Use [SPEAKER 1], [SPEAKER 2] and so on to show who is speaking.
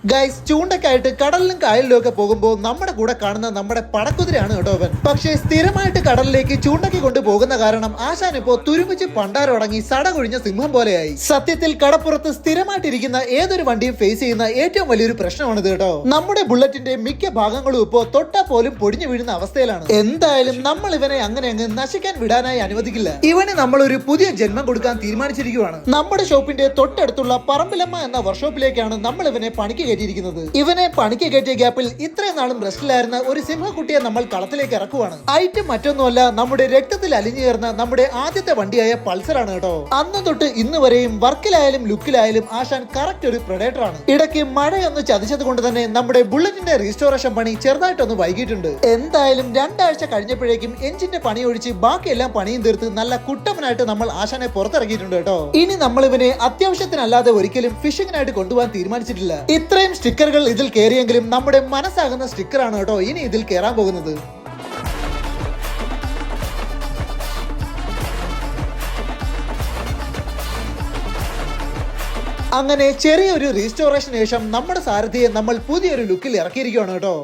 [SPEAKER 1] Guys, ചൂണ്ടക്കായിട്ട് കടലിലും കായലിലും ഒക്കെ പോകുമ്പോൾ നമ്മുടെ കൂടെ കാണുന്ന നമ്മുടെ പടക്കുതിരയാണ് കേട്ടോ അവൻ. പക്ഷേ സ്ഥിരമായിട്ട് കടലിലേക്ക് ചൂണ്ടയ്ക്ക് കൊണ്ടുപോകുന്ന കാരണം ആശാൻ ഇപ്പോ തുരുമിച്ച് പണ്ടാരടങ്ങി സടകൊഴിഞ്ഞ സിംഹം പോലെയായി. സത്യത്തിൽ കടപ്പുറത്ത് സ്ഥിരമായിട്ടിരിക്കുന്ന ഏതൊരു വണ്ടിയും ഫേസ് ചെയ്യുന്ന ഏറ്റവും വലിയൊരു പ്രശ്നമാണിത് കേട്ടോ. നമ്മുടെ ബുള്ളറ്റിന്റെ മിക്ക ഭാഗങ്ങളും ഇപ്പോ തൊട്ടാ പോലും പൊടിഞ്ഞു വീഴുന്ന അവസ്ഥയിലാണ്. എന്തായാലും നമ്മൾ ഇവനെ അങ്ങനെ അങ്ങ് നശിക്കാൻ വിടാനായി അനുവദിക്കില്ല. ഇവന് നമ്മളൊരു പുതിയ ജന്മം കൊടുക്കാൻ തീരുമാനിച്ചിരിക്കുകയാണ്. നമ്മുടെ ഷോപ്പിന്റെ തൊട്ടടുത്തുള്ള പറമ്പിലമ്മ എന്ന വർക്ക്ഷോപ്പിലേക്കാണ് നമ്മൾ ഇവനെ പണിക്ക് കയറ്റിയിരിക്കുന്നത്. ഇവനെ പണിക്ക് കയറ്റിയ ഗ്യാപ്പിൽ ഇത്രയും നാളും റെസ്റ്റിലായിരുന്ന ഒരു സിംഹക്കുട്ടിയെ നമ്മൾ കളത്തിലേക്ക് ഇറക്കുവാണ്. ഐറ്റം മറ്റൊന്നുമല്ല, നമ്മുടെ രക്തത്തിൽ അലിഞ്ഞു ചേർന്ന നമ്മുടെ ആദ്യത്തെ വണ്ടിയായ പൾസറാണ് കേട്ടോ. അന്ന് തൊട്ട് ഇന്ന് വരെയും വർക്കിലായാലും ലുക്കിലായാലും ആശാൻ കറക്റ്റ് ഒരു പ്രൊഡേറ്റർ ആണ്. ഇടയ്ക്ക് മഴയൊന്ന് ചതിച്ചത് കൊണ്ട് തന്നെ നമ്മുടെ ബുള്ളറ്റിന്റെ റീസ്റ്റോറേഷൻ പണി ചെറുതായിട്ടൊന്ന് വൈകിട്ടുണ്ട്. എന്തായാലും 2 ആഴ്ച കഴിഞ്ഞപ്പോഴേക്കും എഞ്ചിന്റെ പണി ഒഴിച്ച് ബാക്കിയെല്ലാം പണിയും തീർത്ത് നല്ല കുട്ടപ്പനായിട്ട് നമ്മൾ ആശാനെ പുറത്തിറക്കിയിട്ടുണ്ട് കേട്ടോ. ഇനി നമ്മൾ ഇവനെ അത്യാവശ്യത്തിനല്ലാതെ ഒരിക്കലും ഫിഷിങ്ങിനായിട്ട് കൊണ്ടുപോകാൻ തീരുമാനിച്ചിട്ടില്ല. ഇത്രയും സ്റ്റിക്കറുകൾ ഇതിൽ കയറിയെങ്കിലും നമ്മുടെ മനസ്സാകുന്ന സ്റ്റിക്കറാണ് കേട്ടോ ഇനി ഇതിൽ കയറാൻ പോകുന്നത്. അങ്ങനെ ചെറിയൊരു റീസ്റ്റോറേഷന് ശേഷം നമ്മുടെ സാരഥിയെ നമ്മൾ പുതിയൊരു ലുക്കിൽ ഇറക്കിയിരിക്കുകയാണ് കേട്ടോ.